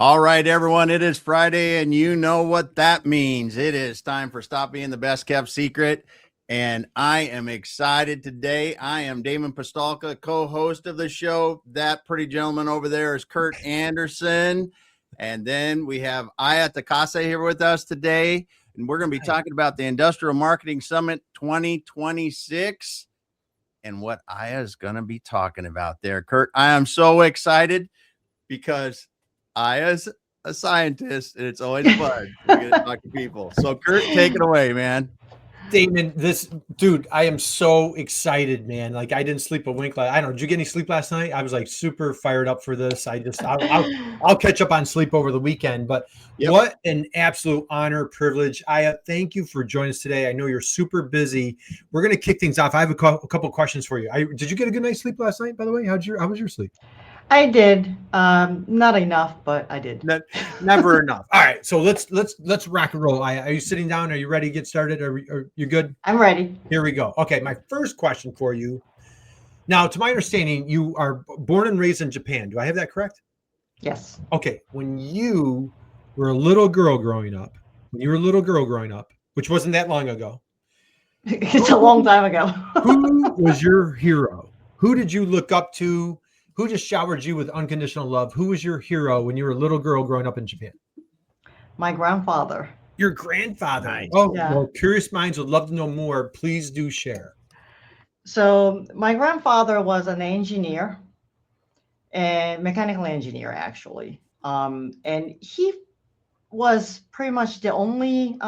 All right, everyone, it is Friday, and you know what that means. It is time for Stop Being the Best Kept Secret, and I am excited today. I am Damon Pistolka, co-host of the show. That pretty gentleman over there is Kurt Anderson, and then we have Aya Takase here with us today, and we're going to be talking about the Industrial Marketing Summit 2026 and what Aya is going to be talking about there. Kurt, I am so excited because Aya's a scientist, and it's always fun to get to talk to people. So, Kurt, take it away, man. Damon, I am so excited, man. Like, I didn't sleep a wink. I don't know. Did you get any sleep last night? I was like super fired up for this. I'll catch up on sleep over the weekend. But What an absolute honor, privilege. Aya, thank you for joining us today. I know you're super busy. We're going to kick things off. I have a couple questions for you. Did you get a good night's sleep last night, by the way? How was your sleep? I did. Not enough, but I did. Never enough. All right. So let's rock and roll. Are you sitting down? Are you ready to get started? Are you good? I'm ready. Here we go. Okay. My first question for you. Now, to my understanding, you are born and raised in Japan. Do I have that correct? Yes. Okay. When you were a little girl growing up, which wasn't that long ago. It's a long time ago. Who was your hero? Who did you look up to? Who just showered you with unconditional love? Who was your hero when you were a little girl growing up in Japan? My grandfather. Your grandfather. Nice. Oh, yeah. Well, curious minds would love to know more. Please do share. So my grandfather was an engineer, and mechanical engineer, actually. And he was pretty much the only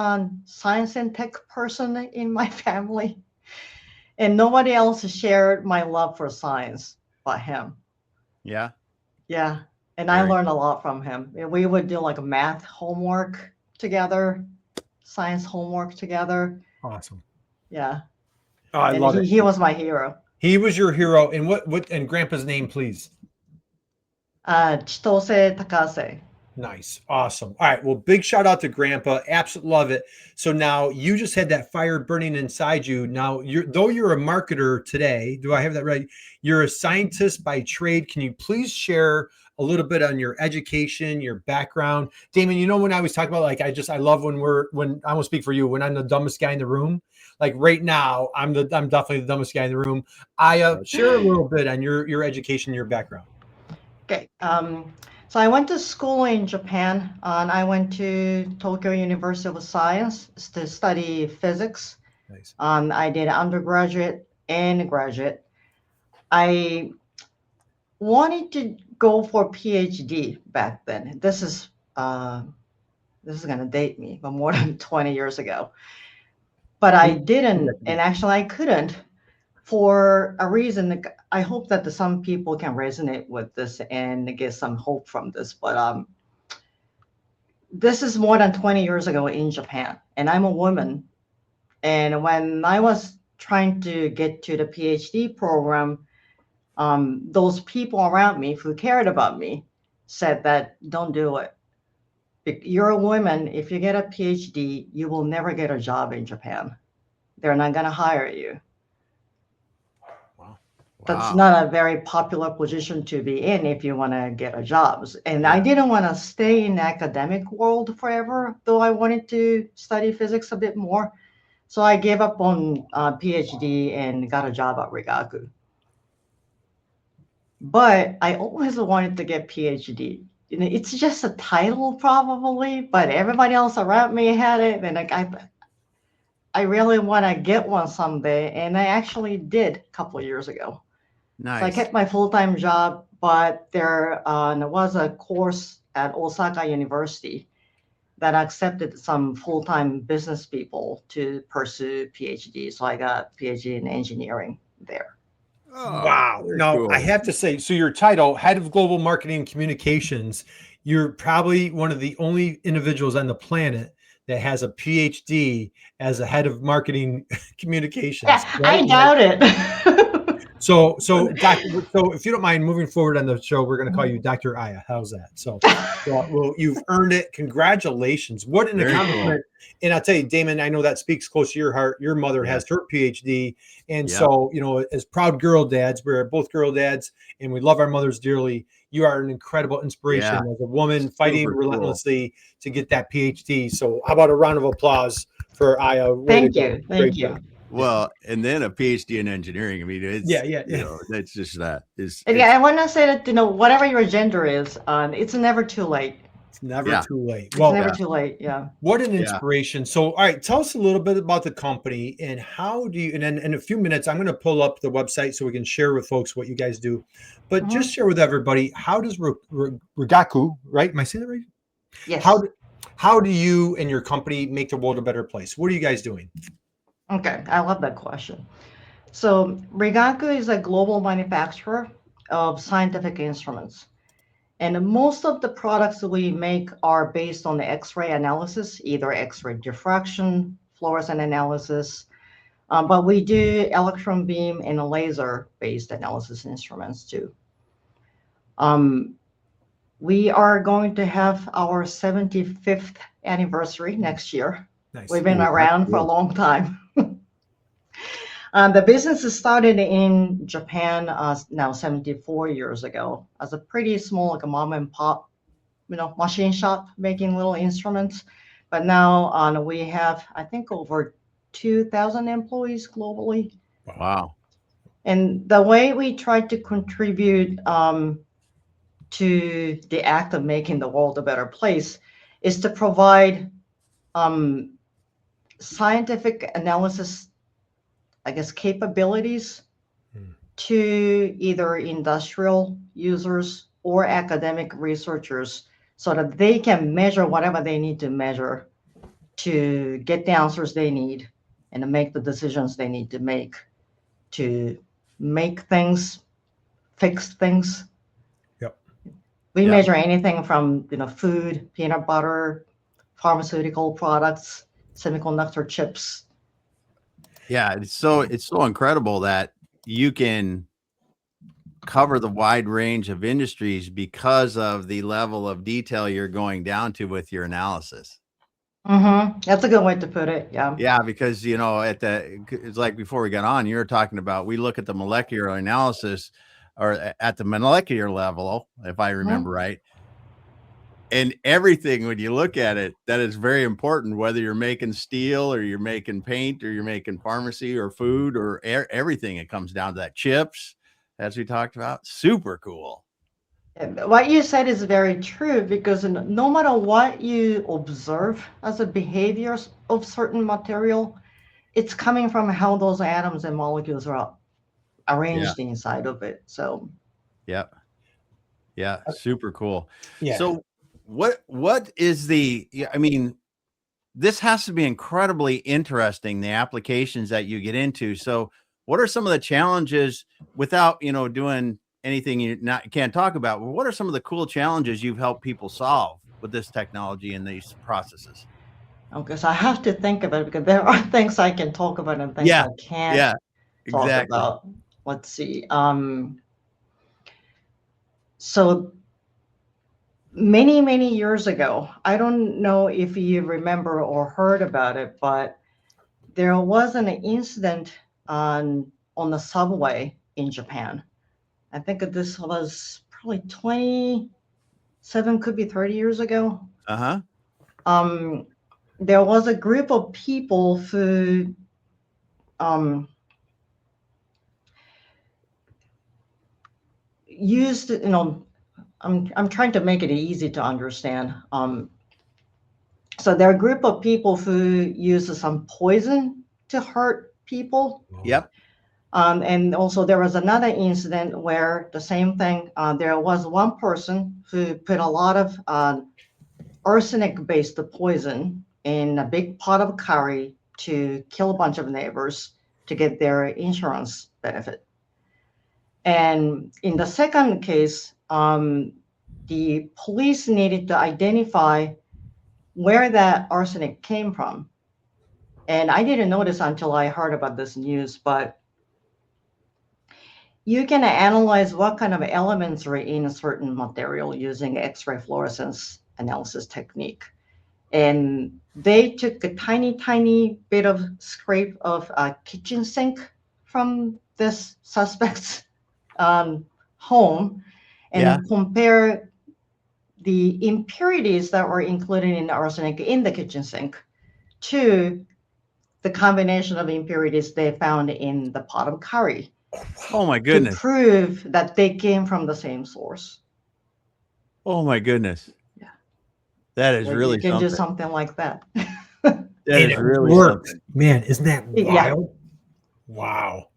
science and tech person in my family. And nobody else shared my love for science but him. Yeah. Yeah. And I learned a lot from him. We would do like a math homework together, science homework together. Awesome. Yeah. Oh, I love it. He was my hero. He was your hero. And what and Grandpa's name, please? Chitose Takase. Nice. Awesome. All right. Well, big shout out to Grandpa. Absolutely love it. So now you just had that fire burning inside you. Now, though you're a marketer today, do I have that right? You're a scientist by trade. Can you please share a little bit on your education, your background? Damon, you know, when I was talking about, I love when I won't speak for you, when I'm the dumbest guy in the room. Like right now, I'm definitely the dumbest guy in the room. Aya, share a little bit on your education, your background. Okay. So I went to school in Japan, and I went to Tokyo University of Science to study physics. Nice. I did undergraduate and graduate. I wanted to go for PhD back then. This is going to date me, but more than 20 years ago. But I didn't, and actually I couldn't, for a reason. I hope that some people can resonate with this and get some hope from this. But this is more than 20 years ago in Japan, and I'm a woman. And when I was trying to get to the PhD program, those people around me who cared about me said that don't do it. You're a woman. If you get a PhD, you will never get a job in Japan. They're not going to hire you. That's not a very popular position to be in if you want to get a job. And I didn't want to stay in the academic world forever, though I wanted to study physics a bit more. So I gave up on PhD and got a job at Rigaku. But I always wanted to get PhD. You know, it's just a title probably, but everybody else around me had it. And I really want to get one someday. And I actually did a couple of years ago. Nice. So I kept my full-time job, but there was a course at Osaka University that accepted some full-time business people to pursue PhD. So I got PhD in engineering there. Oh, wow. Now, cool. I have to say, so your title, Head of Global Marketing and Communications, you're probably one of the only individuals on the planet that has a PhD as a head of marketing communications. Yeah, right? I doubt it. So if you don't mind moving forward on the show, we're going to call you Dr. Aya. How's that? So, well, you've earned it. Congratulations. What an Very accomplishment. cool. And I'll tell you, Damon, I know that speaks close to your heart. Your mother has her PhD. And so, as proud girl dads, we're both girl dads and we love our mothers dearly. You are an incredible inspiration as a woman fighting relentlessly to get that PhD. So how about a round of applause for Aya? Thank you. Well, and then a PhD in engineering. I mean, it's that's just that. I want to say that whatever your gender is, it's never too late. It's never too late. It's never too late. Yeah. What an inspiration. So, all right, tell us a little bit about the company and how do you, and then in a few minutes, I'm going to pull up the website so we can share with folks what you guys do. But just share with everybody, how does Rigaku, right? Am I saying that right? Yes. How do you and your company make the world a better place? What are you guys doing? Okay, I love that question. So Rigaku is a global manufacturer of scientific instruments. And most of the products that we make are based on the X-ray analysis, either X-ray diffraction, fluorescent analysis, but we do electron beam and laser-based analysis instruments too. We are going to have our 75th anniversary next year. Nice. We've been around for a long time. The business started in Japan now 74 years ago as a pretty small, like a mom and pop, machine shop making little instruments. But now we have, I think, over 2,000 employees globally. Wow. And the way we try to contribute to the act of making the world a better place is to provide scientific analysis, I guess, capabilities to either industrial users or academic researchers so that they can measure whatever they need to measure to get the answers they need and to make the decisions they need to make things, fix things. Yep. We measure anything from food, peanut butter, pharmaceutical products, semiconductor chips. Yeah, it's so incredible that you can cover the wide range of industries because of the level of detail you're going down to with your analysis. That's a good way to put it. Yeah. Yeah, because it's like before we got on, you were talking about we look at the molecular analysis or at the molecular level, if I remember right. And everything, when you look at it, that is very important, whether you're making steel or you're making paint or you're making pharmacy or food or everything. It comes down to that chips, as we talked about. Super cool. What you said is very true, because no matter what you observe as a behavior of certain material, it's coming from how those atoms and molecules are arranged inside of it. So yeah, super cool. Yeah. So what is I mean, this has to be incredibly interesting, the applications that you get into. So what are some of the challenges without doing anything you can't talk about? Well, what are some of the cool challenges you've helped people solve with this technology and these processes? Okay, so I have to think about it, because there are things I can talk about and things I can't talk about. Let's see. So many years ago, I don't know if you remember or heard about it, but there was an incident on the subway in Japan. I think this was probably 27, could be 30 years ago. There was a group of people who used, I'm trying to make it easy to understand. So there are a group of people who use some poison to hurt people. Yep. And also there was another incident where the same thing, there was one person who put a lot of arsenic-based poison in a big pot of curry to kill a bunch of neighbors to get their insurance benefit. And in the second case, the police needed to identify where that arsenic came from. And I didn't know this until I heard about this news, but you can analyze what kind of elements are in a certain material using X-ray fluorescence analysis technique. And they took a tiny, tiny bit of scrape of a kitchen sink from this suspect's home Yeah. and compare the impurities that were included in the arsenic in the kitchen sink to the combination of impurities they found in the pot of curry Oh my to goodness. prove that they came from the same source. Oh my goodness. Yeah. That is Well, you really can do something. something like that. That And is it really worked. something. Man, isn't that Yeah. wild? Wow.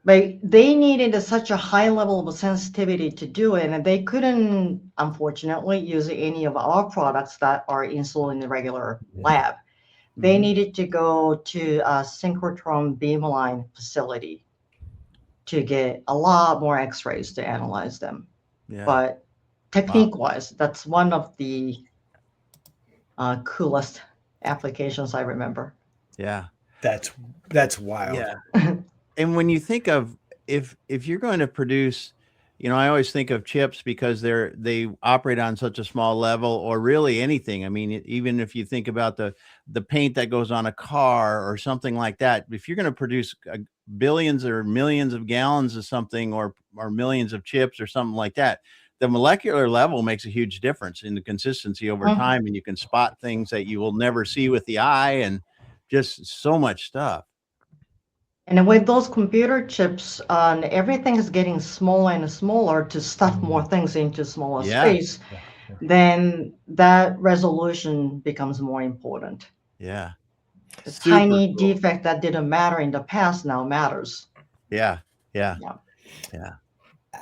But they needed such a high level of sensitivity to do it, and they couldn't, unfortunately, use any of our products that are installed in the regular lab. They Mhm. needed to go to a synchrotron beamline facility to get a lot more X-rays to analyze them. Yeah. But technique-wise, that's one of the coolest applications I remember. Yeah. That's wild. Yeah. And when you think of if you're going to produce, I always think of chips because they operate on such a small level, or really anything. I mean, even if you think about the paint that goes on a car or something like that, if you're going to produce billions or millions of gallons of something, or millions of chips or something like that, the molecular level makes a huge difference in the consistency over Mhm. time, and you can spot things that you will never see with the eye, and just so much stuff. And with those computer chips, everything is getting smaller and smaller to stuff more things into smaller Yeah. space. Yeah, yeah. Then that resolution becomes more important. Yeah. The Super tiny cool. defect that didn't matter in the past now matters. Yeah. Yeah. Yeah. Yeah.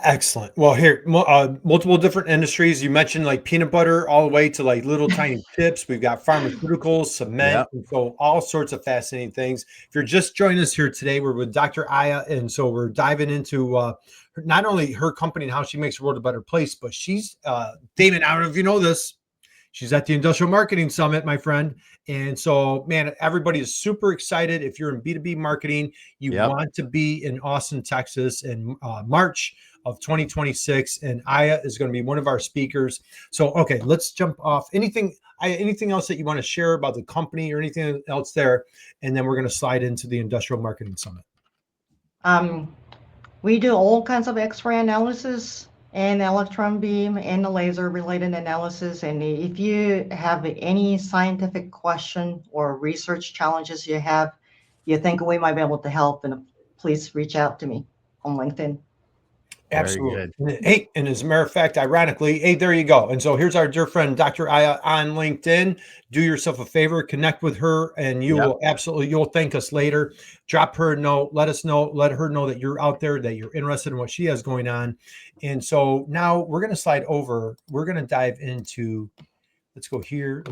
Excellent. Well, here, multiple different industries. You mentioned like peanut butter all the way to like little tiny chips. We've got pharmaceuticals, cement, Yep. and so all sorts of fascinating things. If you're just joining us here today, we're with Dr. Aya, and so we're diving into not only her company and how she makes the world a better place, but she's Damon. I don't know if you know this. She's at the Industrial Marketing Summit, my friend. And so, man, everybody is super excited. If you're in B2B marketing, you Yep. want to be in Austin, Texas in March of 2026. And Aya is going to be one of our speakers. So, okay, let's jump off. Anything else that you want to share about the company or anything else there? And then we're going to slide into the Industrial Marketing Summit. We do all kinds of X-ray analysis and electron beam and the laser related analysis. And if you have any scientific question or research challenges you think we might be able to help, then please reach out to me on LinkedIn. Very Absolutely. good. Hey, and as a matter of fact, ironically, hey, there you go. And so here's our dear friend, Dr. Aya on LinkedIn. Do yourself a favor, connect with her, and you Yep. will absolutely, you'll thank us later. Drop her a note, let her know that you're out there, that you're interested in what she has going on. And so now we're going to slide over. We're going to dive into, let's go here.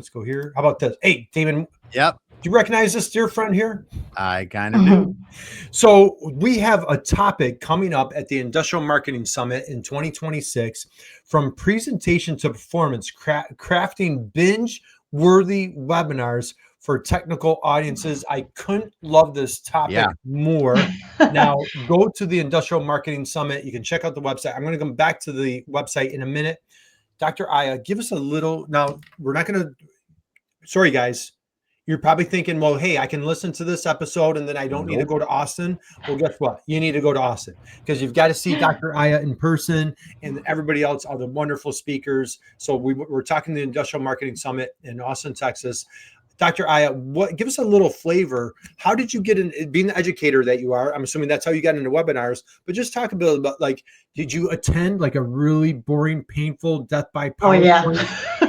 How about this? Hey, Damon, Yep. do you recognize this dear friend here? I kind of do. So we have a topic coming up at the Industrial Marketing Summit in 2026, from presentation to performance, crafting binge-worthy webinars for technical audiences. I couldn't love this topic more. Now go to the Industrial Marketing Summit. You can check out the website. I'm going to come back to the website in a minute. Dr. Aya, give us a little. Now, we're not going to, sorry, guys. You're probably thinking, well, hey, I can listen to this episode and then I don't need to go to Austin. Well, guess what? You need to go to Austin because you've got to see Dr. Aya in person, and everybody else are the wonderful speakers. So we're talking the Industrial Marketing Summit in Austin, Texas. Dr. Aya, give us a little flavor. How did you get in, being the educator that you are? I'm assuming that's how you got into webinars, but just talk a bit about, like, did you attend like a really boring, painful death by PowerPoint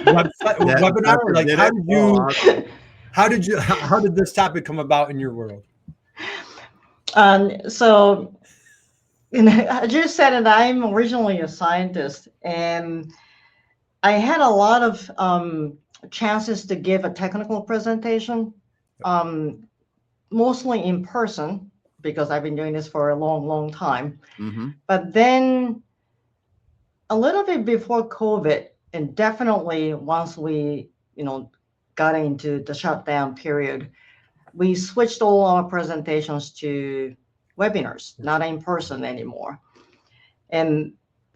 webinar? Or like, how did you... How did this topic come about in your world? So I just said that I'm originally a scientist, and I had a lot of chances to give a technical presentation, mostly in person, because I've been doing this for a long, long time. Mm-hmm. But then a little bit before COVID, and definitely once we, got into the shutdown period, we switched all our presentations to webinars, not in person anymore. And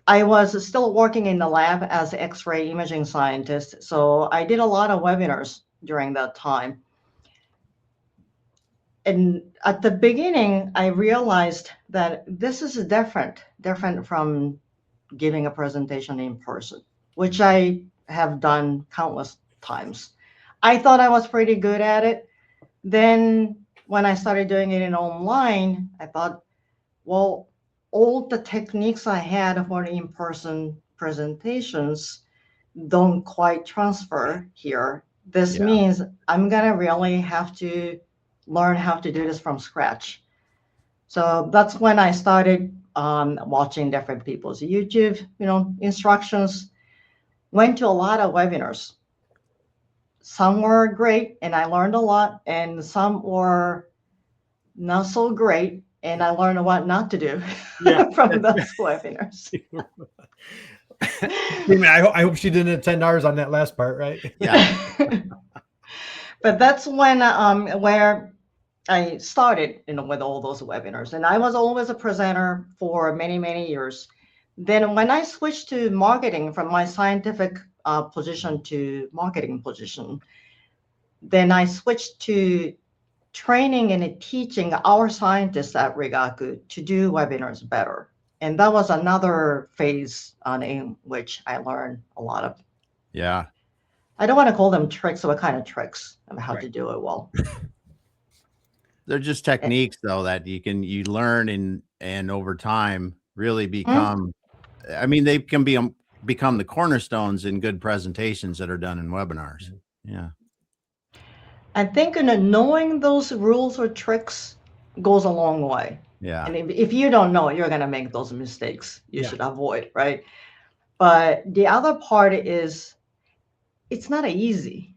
I was still working in the lab as an X-ray imaging scientist, so I did a lot of webinars during that time. And at the beginning, I realized that this is different from giving a presentation in person, which I have done countless times. I thought I was pretty good at it. Then when I started doing it in online, I thought, well, all the techniques I had for the in-person presentations don't quite transfer here. This means I'm gonna really have to learn how to do this from scratch. So that's when I started watching different people's YouTube, instructions. Went to a lot of webinars. Some were great, and I learned a lot, and some were not so great, and I learned what not to do from those webinars. I hope she didn't attend ours on that last part, right? Yeah. But that's when where I started, with all those webinars, and I was always a presenter for many, many years. Then when I switched to marketing from my scientific position to marketing position, then I switched to training and teaching our scientists at Rigaku to do webinars better. And that was another phase in which I learned a lot of. Yeah. I don't want to call them tricks, what kind of tricks of how to do it well. They're just techniques though that you learn and over time really become, I mean, they can become the cornerstones in good presentations that are done in webinars. Yeah. I think knowing those rules or tricks goes a long way. Yeah. And if you don't know, you're going to make those mistakes you should avoid, right? But the other part is it's not easy.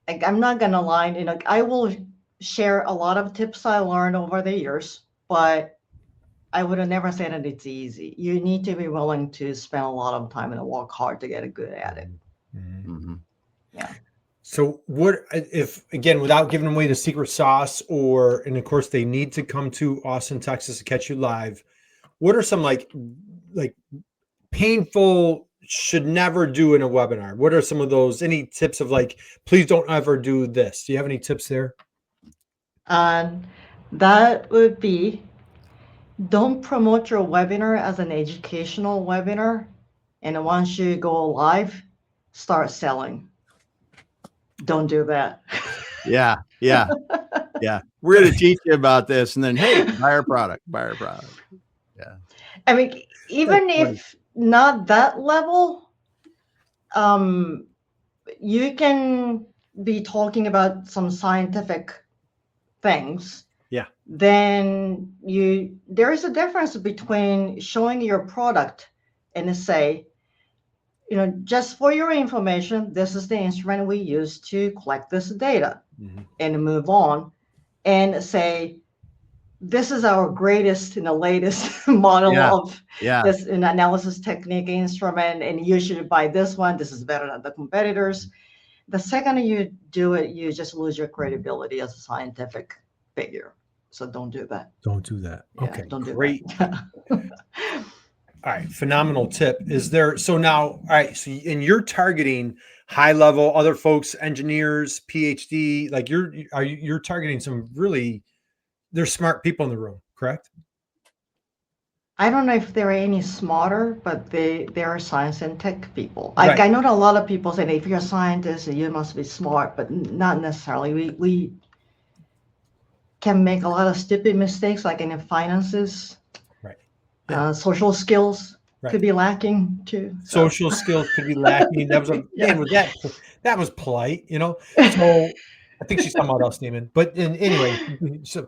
Like, I'm not going to lie, I will share a lot of tips I learned over the years, but I would have never said that it's easy. You need to be willing to spend a lot of time and work hard to get good at it. Mm-hmm. Yeah. So what if, again, without giving away the secret sauce, and of course they need to come to Austin, Texas to catch you live, what are some like painful should never do in a webinar? What are some of those, any tips of like, please don't ever do this? Do you have any tips there? That would be, don't promote your webinar as an educational webinar. And once you go live, start selling. Don't do that. Yeah. Yeah. Yeah. We're going to teach you about this. And then, hey, buy our product. Yeah. I mean, even if not that level, you can be talking about some scientific things. Yeah. Then there is a difference between showing your product and say, just for your information, this is the instrument we use to collect this data, and move on, and say, this is our greatest and the latest model of this analysis technique instrument, and you should buy this one. This is better than the competitors. The second you do it, you just lose your credibility as a scientific figure. So don't do that. Don't do that. Yeah, okay, don't do great. that. All right, phenomenal tip. So now, all right, so and you're targeting high level, other folks, engineers, PhD, like you're targeting some really, there's smart people in the room, correct? I don't know if they're any smarter, but they are science and tech people. Right. I know that a lot of people say, if you're a scientist, you must be smart, but not necessarily. We can make a lot of stupid mistakes, like in finances. Right. Social skills could be lacking too. So. Social skills could be lacking. That was that was polite, So I think she's talking about us, Damon. But anyway, so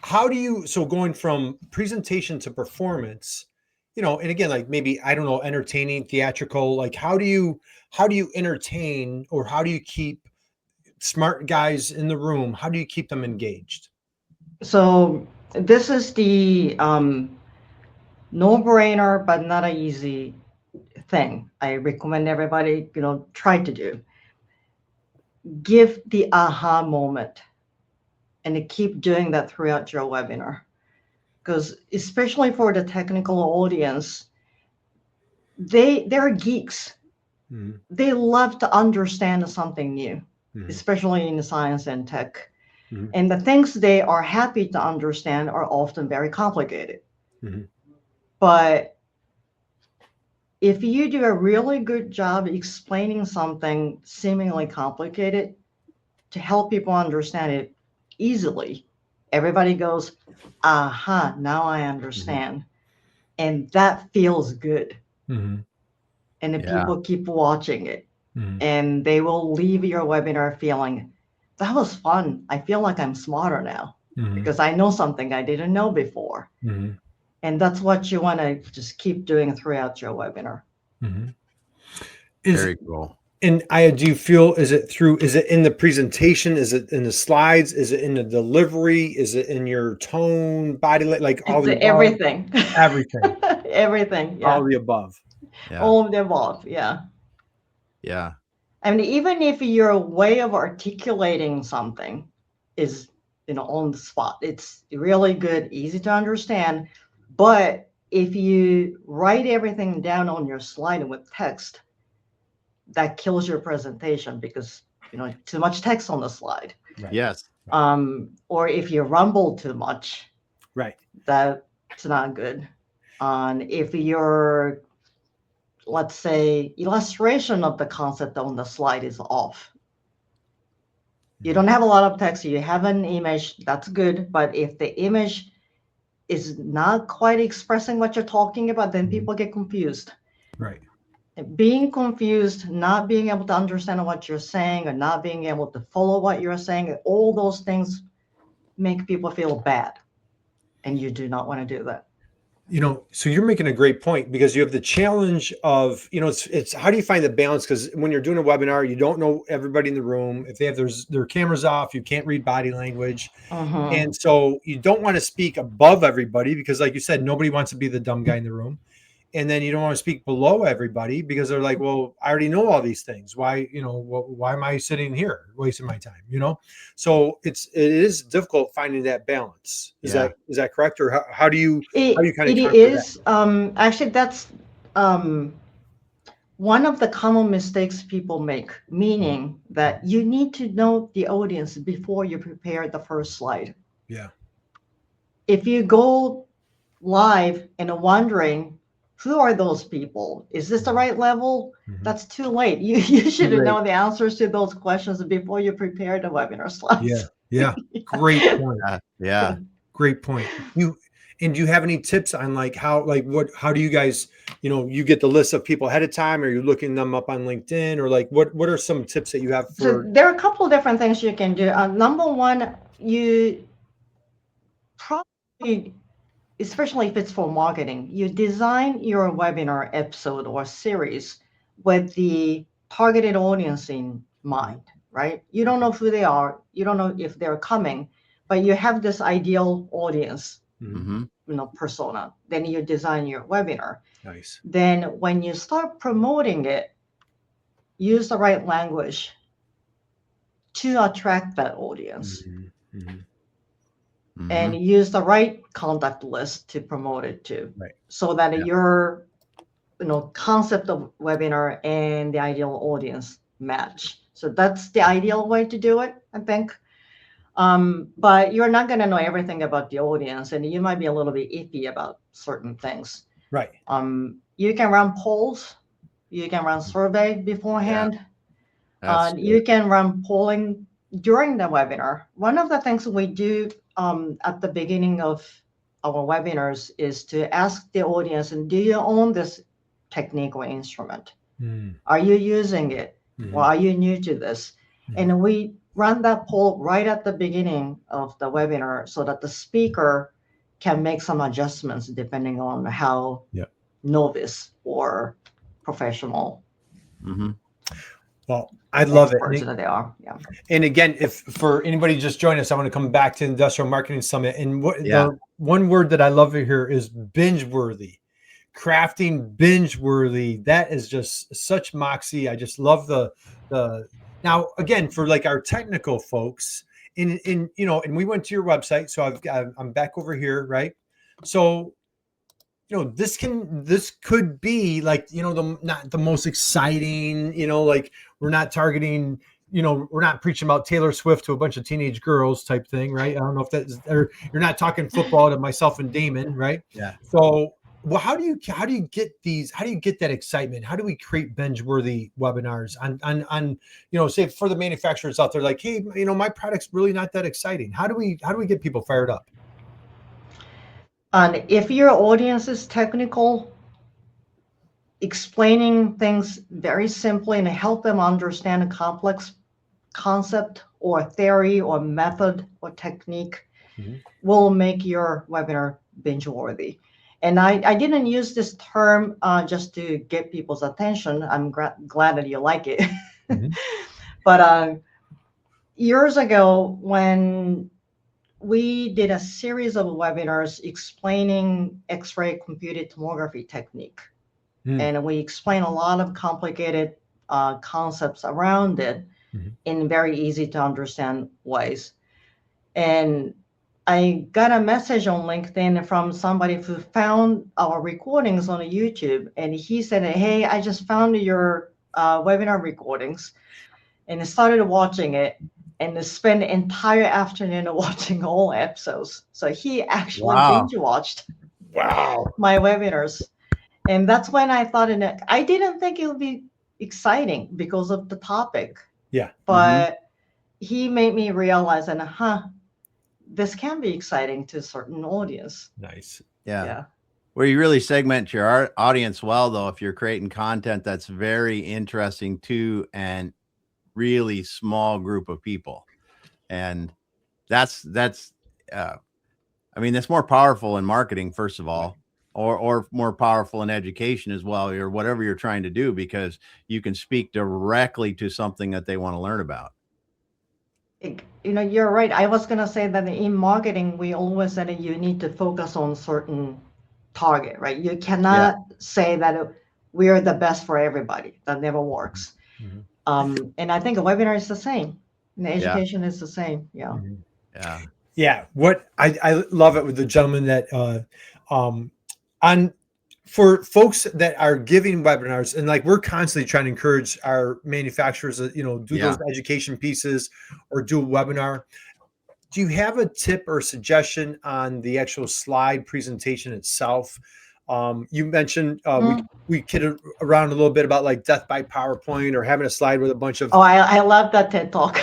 how do you, going from presentation to performance, and again, like maybe, I don't know, entertaining, theatrical, like how do you entertain, or how do you keep smart guys in the room? How do you keep them engaged? So this is the no-brainer, but not an easy thing. I recommend everybody, try to do. Give the aha moment. and to keep doing that throughout your webinar. Because especially for the technical audience, they're geeks. Mhm. They love to understand something new, Mhm. especially in science and tech. Mhm. And the things they are happy to understand are often very complicated. Mhm. But if you do a really good job explaining something seemingly complicated to help people understand it easily, everybody goes, aha, now I understand. And that feels good. Mhm. And the Yeah. people keep watching it. Mhm. And they will leave your webinar feeling, that was fun. I feel like I'm smarter now Mhm. because I know something I didn't know before. Mhm. And that's what you want to just keep doing throughout your webinar. Mhm. Very cool. And Aya, do you feel, is it in the presentation? Is it in the slides? Is it in the delivery? Is it in your tone, body, like all It's the above? everything. Everything. Everything. Yeah. All the above. Yeah. All of the above. Yeah. Yeah. I mean, even if your way of articulating something is, on the spot, it's really good, easy to understand. But if you write everything down on your slide with text, that kills your presentation because, too much text on the slide. Right. Yes. Or if you rumble too much, Right. that's not good. If your, let's say, illustration of the concept on the slide is off, you don't have a lot of text, you have an image, that's good. But if the image is not quite expressing what you're talking about, then people get confused. Right. Being confused, not being able to understand what you're saying, or not being able to follow what you're saying, all those things make people feel bad. And you do not want to do that. So you're making a great point because you have the challenge of, it's how do you find the balance? Because when you're doing a webinar, you don't know everybody in the room. If they have their cameras off, you can't read body language. And so you don't want to speak above everybody because, like you said, nobody wants to be the dumb guy in the room. And then you don't want to speak below everybody because they're like, well, I already know all these things. Why, why am I sitting here wasting my time? So it is difficult finding that balance. Is that correct? Or how do you kind of It conquer is. Actually, that's one of the common mistakes people make, meaning that you need to know the audience before you prepare the first slide. Yeah. If you go live and are wondering, who are those people? Is this the right level? That's too late. You should know the answers to those questions before you prepare the webinar slides. Yeah. Great point. Yeah. Great point. Do you have any tips on how do you guys, you get the list of people ahead of time, or you're looking them up on LinkedIn, or what are some tips that you have for? So there are a couple of different things you can do. Number one, you probably, especially if it's for marketing, you design your webinar episode or series with the targeted audience in mind, right? You don't know who they are. You don't know if they're coming, but you have this ideal audience, persona. Then you design your webinar. Nice. Then when you start promoting it, use the right language to attract that audience. And use the right contact list to promote it to, so that your concept of webinar and the ideal audience match. So that's the ideal way to do it, I think. But you're not going to know everything about the audience, and you might be a little bit iffy about certain things. Right. You can run polls, you can run survey beforehand. You can run polling during the webinar. One of the things we do at the beginning of our webinars is to ask the audience, and do you own this technique or instrument? Are you using it? Or are you new to this? And we run that poll right at the beginning of the webinar so that the speaker can make some adjustments depending on how novice or professional Well, I love it. That they are. Yeah. And again, if for anybody just joined us, I want to come back to Industrial Marketing Summit. And the one word that I love to hear is binge-worthy. Crafting binge-worthy. That is just such moxie. I just love the now again, for our technical folks, And and we went to your website. So I'm back over here, right? So, this could be like, not the most exciting, like we're not targeting, we're not preaching about Taylor Swift to a bunch of teenage girls type thing, right? I don't know if that's, or you're not talking football to myself and Damon, right? Yeah. So, well, how do you get that excitement? How do we create binge-worthy webinars on say for the manufacturers out there, like, hey, my product's really not that exciting. How do we get people fired up? And if your audience is technical, explaining things very simply and help them understand a complex concept or theory or method or technique will make your webinar binge-worthy. And I didn't use this term just to get people's attention. I'm glad that you like it. But years ago, when we did a series of webinars explaining X-ray computed tomography technique, and we explain a lot of complicated concepts around it in very easy to understand ways. And I got a message on LinkedIn from somebody who found our recordings on YouTube, and he said, hey, I just found your webinar recordings, and started watching it, and spent the entire afternoon watching all episodes. So he actually binge watched my webinars. And that's when I thought, I didn't think it would be exciting because of the topic. Yeah. But he made me realize, this can be exciting to a certain audience. Nice. Yeah. Where you really segment your audience well, though, if you're creating content that's very interesting to and really small group of people. And that's more powerful in marketing, first of all, or more powerful in education as well, or whatever you're trying to do, because you can speak directly to something that they want to learn about. You're right. I was going to say that in marketing, we always said that you need to focus on certain target, right? You cannot say that we are the best for everybody. That never works. And I think a webinar is the same. And education is the same. Yeah. What I love it with the gentleman that for folks that are giving webinars, and like we're constantly trying to encourage our manufacturers to, do those education pieces or do a webinar. Do you have a tip or suggestion on the actual slide presentation itself? You mentioned we kidded around a little bit about like death by PowerPoint or having a slide with a bunch of. Oh, I love that TED Talk.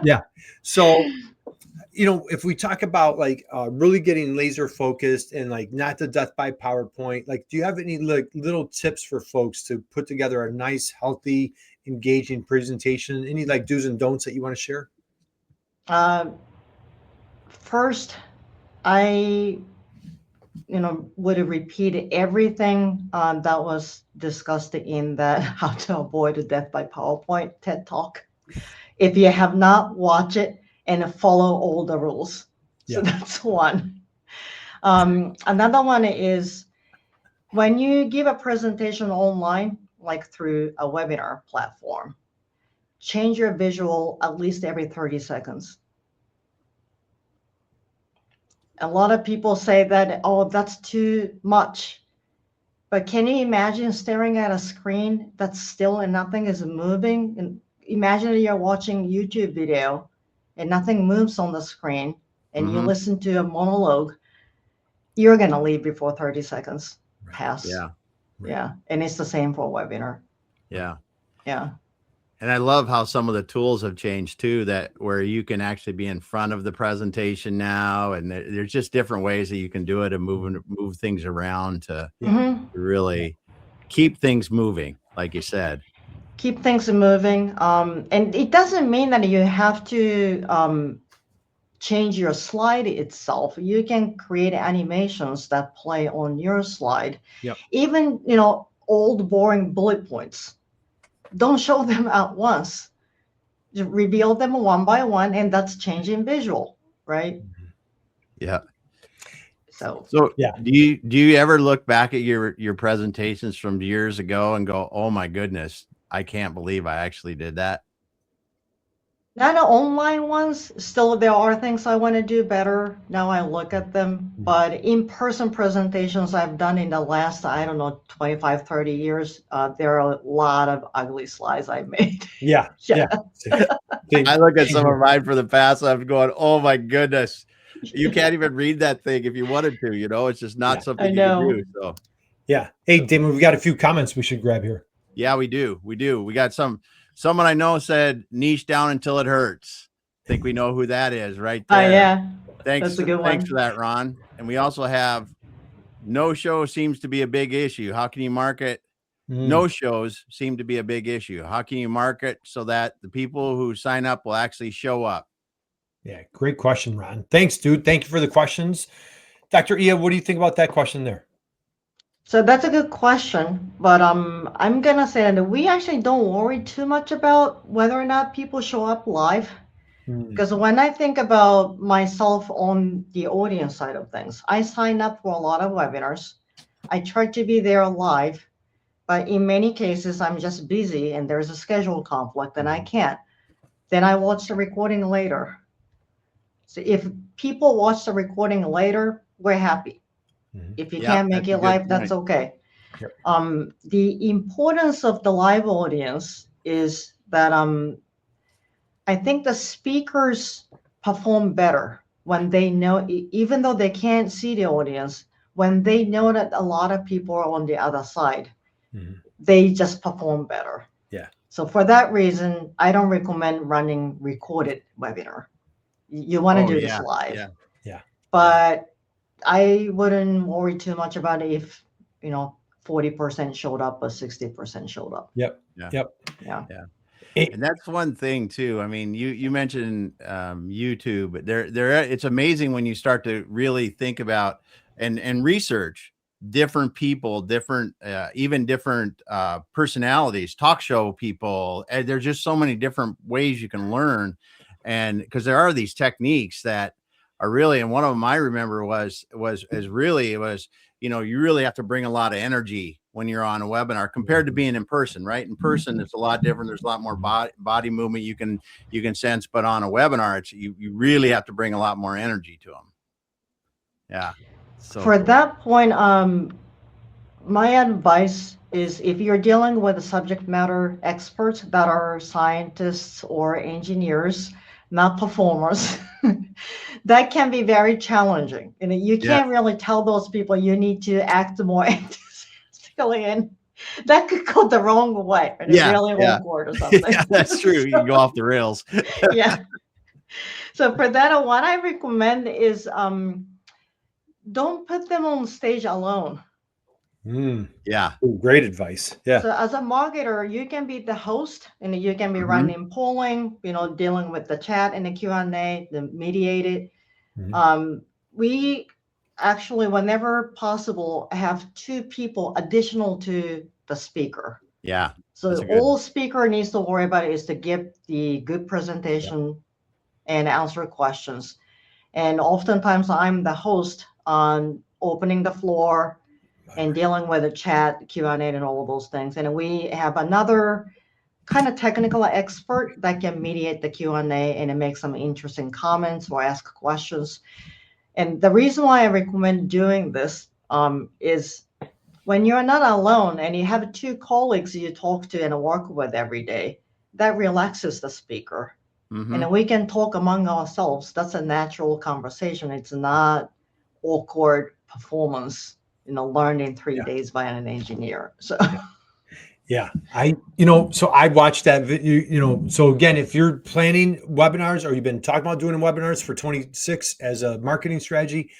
Yeah. So, if we talk about like really getting laser focused and like not the death by PowerPoint, like, do you have any like little tips for folks to put together a nice, healthy, engaging presentation? Any like do's and don'ts that you want to share? First, I would repeat everything that was discussed in that How to Avoid a Death by PowerPoint TED Talk. If you have not watched it, and follow all the rules. So that's one. Another one is when you give a presentation online, like through a webinar platform, change your visual at least every 30 seconds. A lot of people say that, oh, that's too much. But can you imagine staring at a screen that's still and nothing is moving? And imagine you're watching YouTube video and nothing moves on the screen, and you listen to a monologue, you're going to leave before 30 seconds pass. Yeah. And it's the same for a webinar. Yeah. And I love how some of the tools have changed too, that where you can actually be in front of the presentation now. And there's just different ways that you can do it and move things around to really keep things moving, like you said. Keep things moving. And it doesn't mean that you have to change your slide itself. You can create animations that play on your slide. Even, old boring bullet points. Don't show them at once. Just reveal them one by one, and that's changing visual, right? Yeah. So do you ever look back at your presentations from years ago and go, oh my goodness, I can't believe I actually did that? Not the online ones. Still, there are things I want to do better. Now I look at them. But in-person presentations I've done in the last, I don't know, 25, 30 years, there are a lot of ugly slides I made. Yeah. Yeah. I look at some of mine for the past. I'm going, oh my goodness, you can't even read that thing if you wanted to. It's just not Yeah. something I you can know. do. So Yeah. Hey, Damon, we got a few comments we should grab here. yeah, we do. We got someone I know said niche down until it hurts. Think we know who that is right Oh, there. yeah. Thanks. That's a good Thanks for one. that, Ron. And we also have no show seems to be a big issue. How can you market? No shows seem to be a big issue. How can you market so that the people who sign up will actually show up? Yeah, great question, Ron. Thanks, dude. Thank you for the questions. Dr. Ia, what do you think about that question there? So that's a good question, but I'm gonna say that we actually don't worry too much about whether or not people show up live. Because when I think about myself on the audience side of things, I sign up for a lot of webinars. I try to be there live, but in many cases, I'm just busy and there's a schedule conflict and I can't. Then I watch the recording later. So if people watch the recording later, we're happy. If you Yep, can't make that's a it good live, that's point. okay. Yep. The importance of the live audience is that I think the speakers perform better when they know, even though they can't see the audience, when they know that a lot of people are on the other side, they just perform better. Yeah. So for that reason, I don't recommend running recorded webinar. You want to do this live. Yeah. Yeah. But I wouldn't worry too much about it if, 40% showed up or 60% showed up. Yep. Yeah. Yep. Yeah. Yeah. And that's one thing too. I mean, you mentioned YouTube. It's amazing when you start to really think about and research different people, different even different personalities, talk show people. And there's just so many different ways you can learn, and because there are these techniques that are really, and one of them I remember was you really have to bring a lot of energy when you're on a webinar compared to being in person, right? In person, it's a lot different. There's a lot more body movement you can sense, but on a webinar, it's you really have to bring a lot more energy to them. Yeah. So For cool. that point, my advice is if you're dealing with subject matter experts that are scientists or engineers, not performers, that can be very challenging. And you Yeah. can't really tell those people you need to act more enthusiastically, and that could go the wrong way and it's really awkward or something. Yeah, that's true. You can go off the rails. Yeah. So for that, what I recommend is don't put them on stage alone. Yeah. Ooh, great advice. Yeah. So as a marketer, you can be the host and you can be Mhm. running polling, dealing with the chat and the Q&A, the mediated. We actually, whenever possible, have two people additional to the speaker. Yeah. So all speaker needs to worry about is to give the good presentation and answer questions. And oftentimes I'm the host on opening the floor and dealing with the chat, Q&A, and all of those things. And we have another kind of technical expert that can mediate the Q&A and make some interesting comments or ask questions. And the reason why I recommend doing this is when you're not alone and you have two colleagues you talk to and work with every day, that relaxes the speaker. And we can talk among ourselves. That's a natural conversation. It's not awkward performance, learned in 3 days by an engineer. So Yeah, so I watched that video, so again, if you're planning webinars or you've been talking about doing webinars for 26 as a marketing strategy,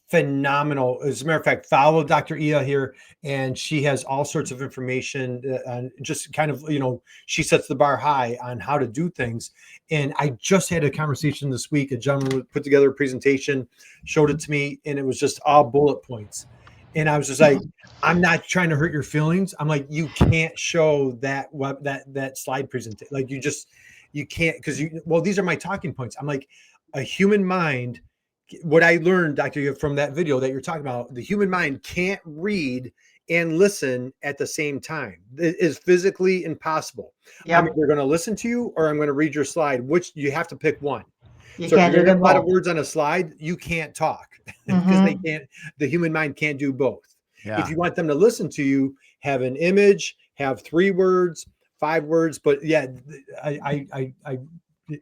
phenomenal. As a matter of fact, follow Dr. Ia here, and she has all sorts of information on just kind of, she sets the bar high on how to do things. And I just had a conversation this week. A gentleman put together a presentation, showed it to me, and it was just all bullet points. And I was just like, I'm not trying to hurt your feelings. I'm like, you can't show that that slide presentation. Like you can't, because these are my talking points. I'm like, a human mind, what I learned, Dr. from that video that you're talking about, the human mind can't read and listen at the same time. It is physically impossible. I'm Yep. either going to listen to you or I'm going to read your slide, which you have to pick one. You So if can't you're do going to have them a lot of both. words on a slide, you can't talk because Mm-hmm. the human mind can't do both. If Yeah. you want them to listen to you, have an image, have 3 words, 5 words. But yeah, I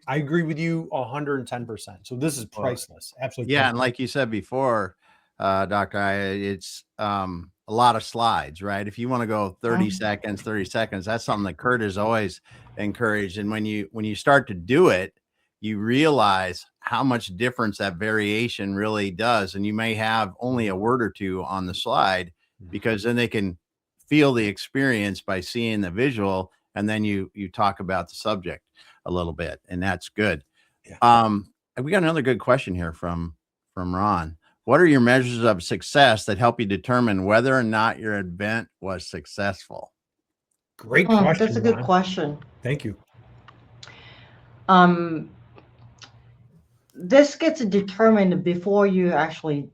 agree with you 110%. So this is priceless. Absolutely. Yeah, Priceless. and like you said before, Dr. Aya, it's a lot of slides, right? If you want to go 30 seconds, 30 seconds, that's something that Kurt has always encouraged. And when you start to do it, you realize how much difference that variation really does. And you may have only a word or two on the slide because then they can feel the experience by seeing the visual, and then you talk about the subject a little bit, and that's good. Yeah. We got another good question here from Ron. What are your measures of success that help you determine whether or not your event was successful? Great question. That's a good Ron. question. Thank you. This gets determined before you actually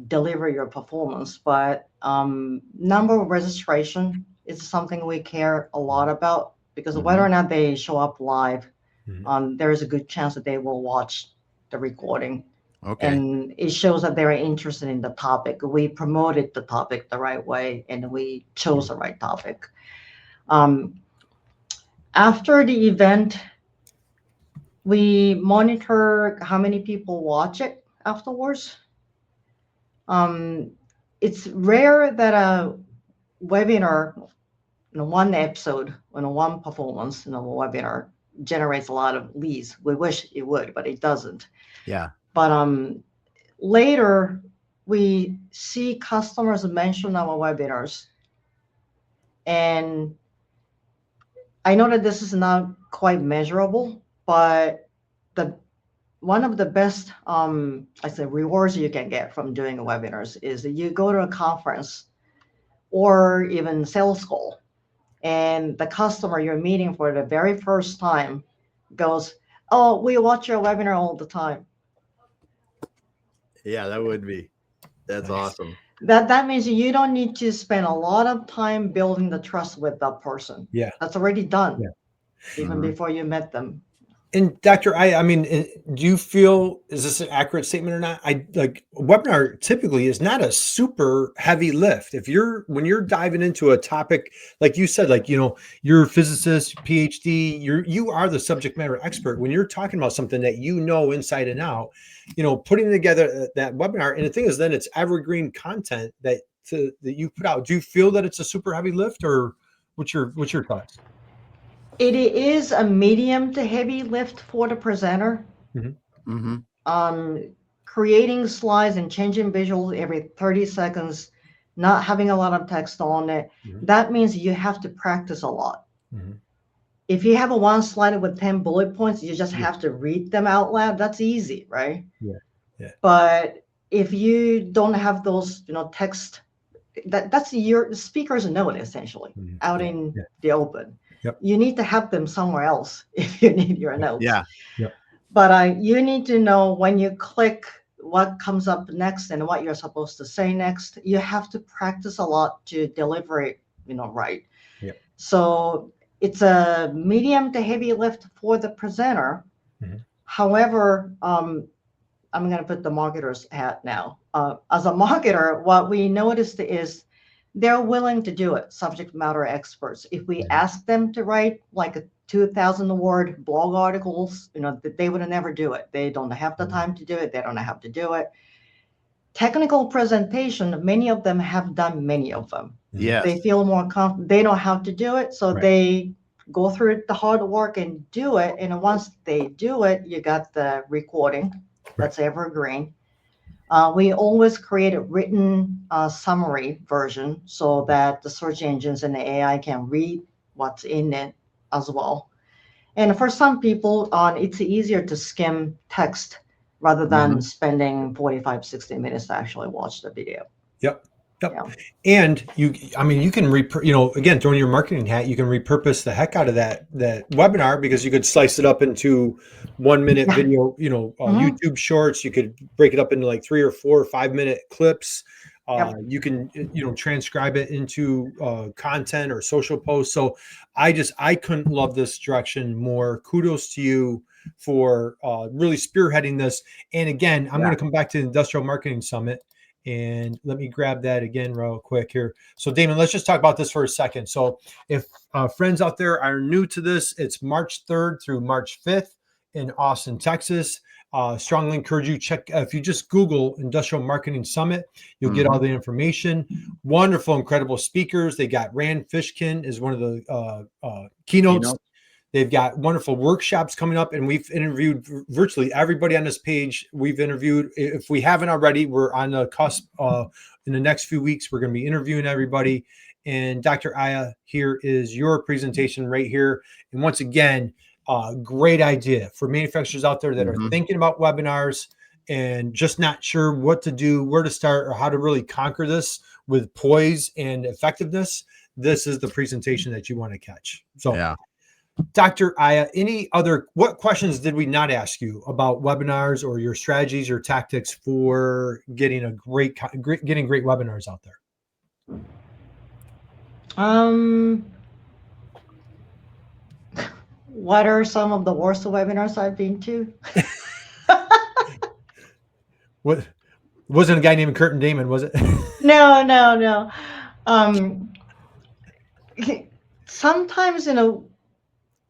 deliver your performance, but number of registration is something we care a lot about because whether or not they show up live, there is a good chance that they will watch the recording. Okay. And it shows that they're interested in the topic. We promoted the topic the right way, and we chose the right topic. After the event, we monitor how many people watch it afterwards. It's rare that a webinar, one episode, one performance, a webinar generates a lot of leads. We wish it would, but it doesn't. Yeah. But later, we see customers mention our webinars. And I know that this is not quite measurable, but one of the best rewards you can get from doing webinars is that you go to a conference or even sales call, and the customer you're meeting for the very first time goes, "Oh, we watch your webinar all the time." Yeah, that's awesome. That means you don't need to spend a lot of time building the trust with that person. Yeah. That's already done. Yeah. Even before you met them. And Dr. I mean, do you feel, is this an accurate statement or not? Webinar typically is not a super heavy lift. When you're diving into a topic, like you said, you're a physicist, PhD, you are the subject matter expert. When you're talking about something that you know inside and out, putting together that webinar, and the thing is, then it's evergreen content that you put out. Do you feel that it's a super heavy lift, or what's your thoughts? It is a medium to heavy lift for the presenter. Creating slides and changing visuals every 30 seconds, not having a lot of text on it. That means you have to practice a lot. If you have a one slide with 10 bullet points, you just have to read them out loud. That's easy, right? Yeah. But if you don't have those, text, that's your speakers know it essentially out in the open. Yep. You need to have them somewhere else if you need your notes. Yeah. Yep. But you need to know when you click what comes up next and what you're supposed to say next. You have to practice a lot to deliver it, right. Yep. So it's a medium to heavy lift for the presenter. However, I'm going to put the marketer's hat now. As a marketer, what we noticed is they're willing to do it, subject matter experts. If we ask them to write like a 2,000-word blog articles, they would never do it. They don't have the time to do it. They don't have to do it. Technical presentation, many of them have done many of them. Yes. They feel more confident. They know how to do it, so they go through the hard work and do it. And once they do it, you got the recording. That's evergreen. We always create a written summary version so that the search engines and the AI can read what's in it as well. And for some people, it's easier to skim text rather than spending 45, 60 minutes to actually watch the video. Yep. And you can again, throwing your marketing hat, you can repurpose the heck out of that webinar, because you could slice it up into 1 minute video, YouTube shorts. You could break it up into like 3 or 4 or 5 minute clips. Yep. You can, transcribe it into content or social posts. So I couldn't love this direction more. Kudos to you for really spearheading this. And again, I'm going to come back to the Industrial Marketing Summit. And let me grab that again real quick here. So Damon, let's just talk about this for a second. So if friends out there are new to this, it's March 3rd through March 5th in Austin, Texas. Strongly encourage you check, if you just Google Industrial Marketing Summit, you'll get all the information. Wonderful, incredible speakers. They got Rand Fishkin as one of the keynotes. They've got wonderful workshops coming up, and we've interviewed virtually everybody on this page. We've interviewed, if we haven't already, we're on the cusp. In the next few weeks, we're going to be interviewing everybody. And Dr. Aya, here is your presentation right here. And once again, great idea for manufacturers out there that are thinking about webinars and just not sure what to do, where to start, or how to really conquer this with poise and effectiveness. This is the presentation that you want to catch. So, yeah. Dr. Aya, what questions did we not ask you about webinars or your strategies or tactics for getting great webinars out there? What are some of the worst webinars I've been to? What wasn't a guy named Curtin Damon, was it? No. Sometimes,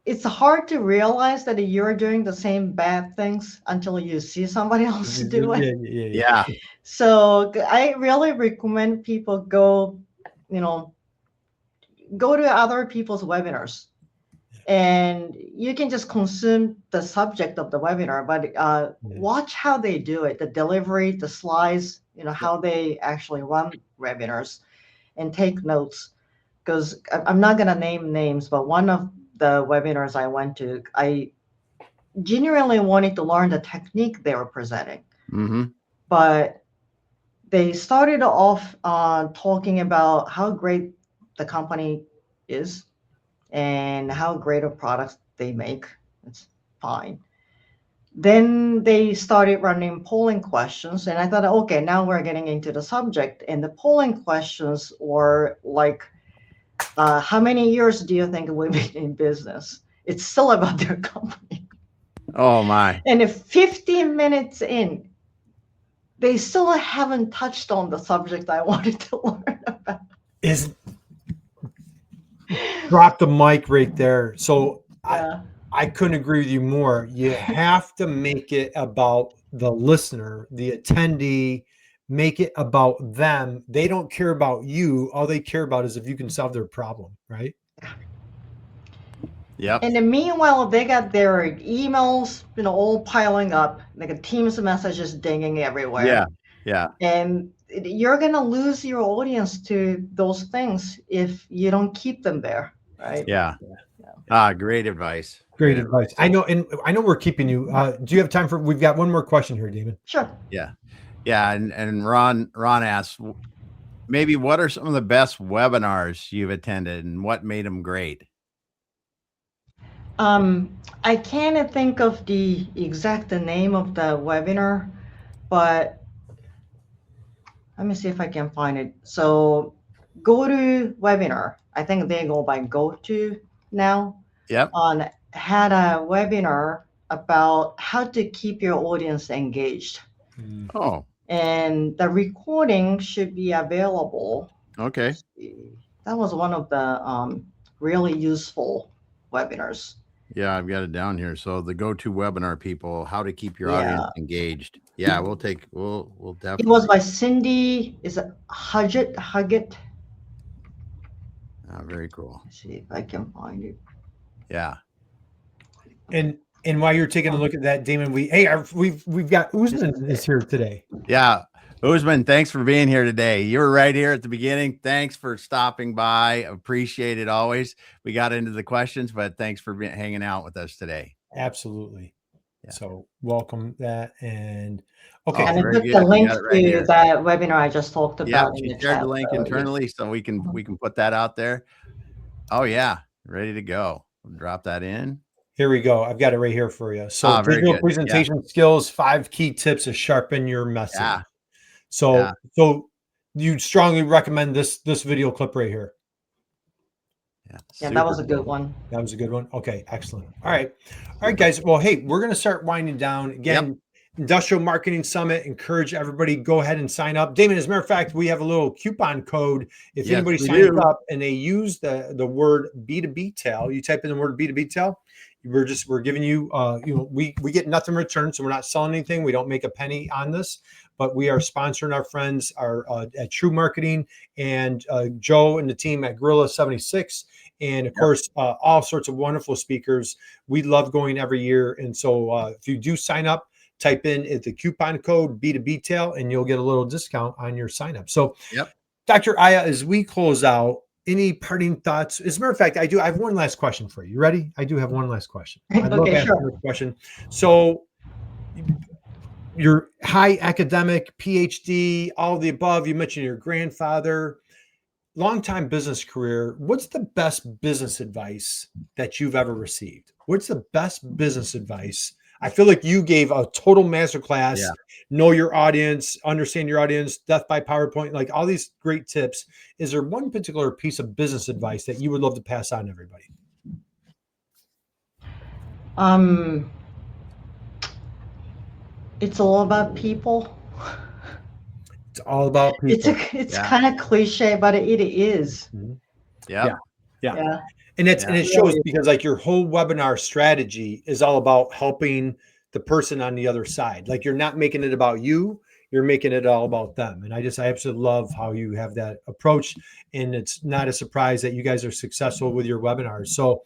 it's hard to realize that you're doing the same bad things until you see somebody else do it. Yeah. So I really recommend people go to other people's webinars, and you can just consume the subject of the webinar, but watch how they do it, the delivery, the slides, how they actually run webinars, and take notes. Because I'm not going to name names, but one of the webinars I went to, I genuinely wanted to learn the technique they were presenting. But they started off talking about how great the company is and how great of products they make. It's fine. Then they started running polling questions, and I thought, okay, now we're getting into the subject. And the polling questions were like, how many years do you think we've been in business? It's still about their company. Oh my. And if 15 minutes in, they still haven't touched on the subject I wanted to learn about. Drop the mic right there. So I couldn't agree with you more. You have to make it about the listener, the attendee. Make it about them. They don't care about you. All they care about is if you can solve their problem, right? Yep. And then meanwhile, they got their emails, all piling up, like a Teams messages dinging everywhere. Yeah. And you're gonna lose your audience to those things if you don't keep them there, right? Yeah. Great advice. Great advice. I know we're keeping you. Do you have time for? We've got one more question here, Damon. Sure. Yeah, and Ron asks, maybe what are some of the best webinars you've attended and what made them great? I can't think of the exact name of the webinar, but let me see if I can find it. So GoToWebinar, I think they go by GoTo now. Yep. Had a webinar about how to keep your audience engaged. Oh. And the recording should be available. Okay. That was one of the really useful webinars. Yeah, I've got it down here. So the GoToWebinar people, how to keep your audience engaged. Yeah, we'll definitely. It was by Cindy. Is it Huggett? Very cool. Let's see if I can find it. Yeah. And while you're taking a look at that, Damon, we've got Usman is here today. Yeah. Usman, thanks for being here today. You were right here at the beginning. Thanks for stopping by. Appreciate it always. We got into the questions, but thanks for hanging out with us today. Absolutely. Yeah. So welcome that. And okay. And I put the link to that webinar I just talked about. Yeah, she shared the link internally, so we can put that out there. Oh yeah, ready to go. We'll drop that in. Here we go. I've got it right here for you. So visual presentation skills, 5 key tips to sharpen your message. Yeah. So you strongly recommend this video clip right here. Yeah, that was a good one. That was a good one. Okay, excellent. All right, guys. Well, hey, we're going to start winding down again. Industrial Marketing Summit. Encourage everybody, go ahead and sign up. Damon, as a matter of fact, we have a little coupon code. If anybody signs up and they use the word B2B tail, you type in the word B2B tail, we're giving you, we get nothing in return. So we're not selling anything. We don't make a penny on this, but we are sponsoring our friends at True Marketing and Joe and the team at Gorilla 76. And of course, all sorts of wonderful speakers. We love going every year. And so if you do sign up, type in the coupon code B2B tail and you'll get a little discount on your sign up. So Dr. Aya, as we close out, any parting thoughts? As a matter of fact, I have one last question for you. You ready? I do have one last question. I'd love to ask you a question. So your high academic, PhD, all of the above, you mentioned your grandfather, longtime business career. What's the best business advice that you've ever received? What's the best business advice? I feel like you gave a total masterclass. Know your audience, understand your audience, death by PowerPoint, like all these great tips. Is there one particular piece of business advice that you would love to pass on to everybody? It's all about people. It's all about people. It's kind of cliche, but it is. Yeah. And it shows because like your whole webinar strategy is all about helping the person on the other side. Like you're not making it about you, you're making it all about them. And I absolutely love how you have that approach. And it's not a surprise that you guys are successful with your webinars. So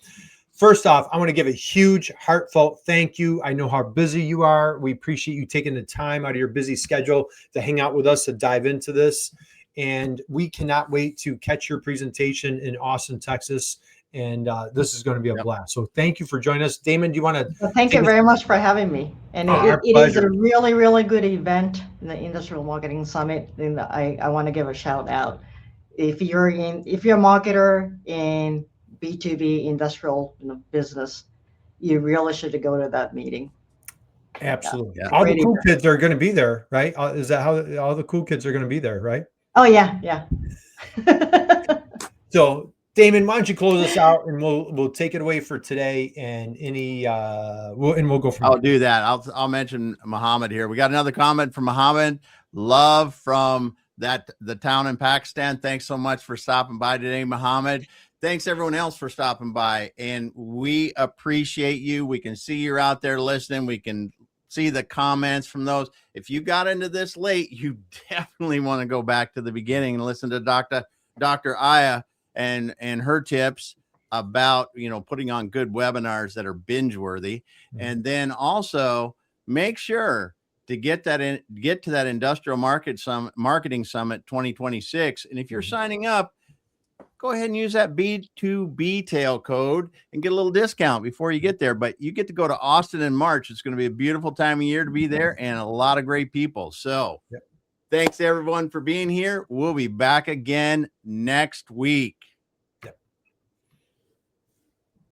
first off, I want to give a huge heartfelt thank you. I know how busy you are. We appreciate you taking the time out of your busy schedule to hang out with us, to dive into this. And we cannot wait to catch your presentation in Austin, Texas. And this is going to be a blast. So thank you for joining us. Damon, do you want to? Well, thank you very much for having me. And it is a really, really good event, the Industrial Marketing Summit. And I want to give a shout out. If you're a marketer in B2B industrial business, you really should go to that meeting. Absolutely. All the cool kids are going to be there, right? Is that how all the cool kids are going to be there, right? Oh, yeah. So Damon, why don't you close us out and we'll take it away for today and we'll go from there. I'll do that. I'll mention Muhammad here. We got another comment from Muhammad. Love from the town in Pakistan. Thanks so much for stopping by today, Muhammad. Thanks everyone else for stopping by. And we appreciate you. We can see you're out there listening. We can see the comments from those. If you got into this late, you definitely want to go back to the beginning and listen to Dr. Aya and her tips about, putting on good webinars that are binge worthy. And then also make sure to get to that Industrial Marketing Summit 2026. And if you're signing up, go ahead and use that B2B tail code and get a little discount before you get there. But you get to go to Austin in March. It's going to be a beautiful time of year to be there and a lot of great people. So thanks everyone for being here. We'll be back again next week.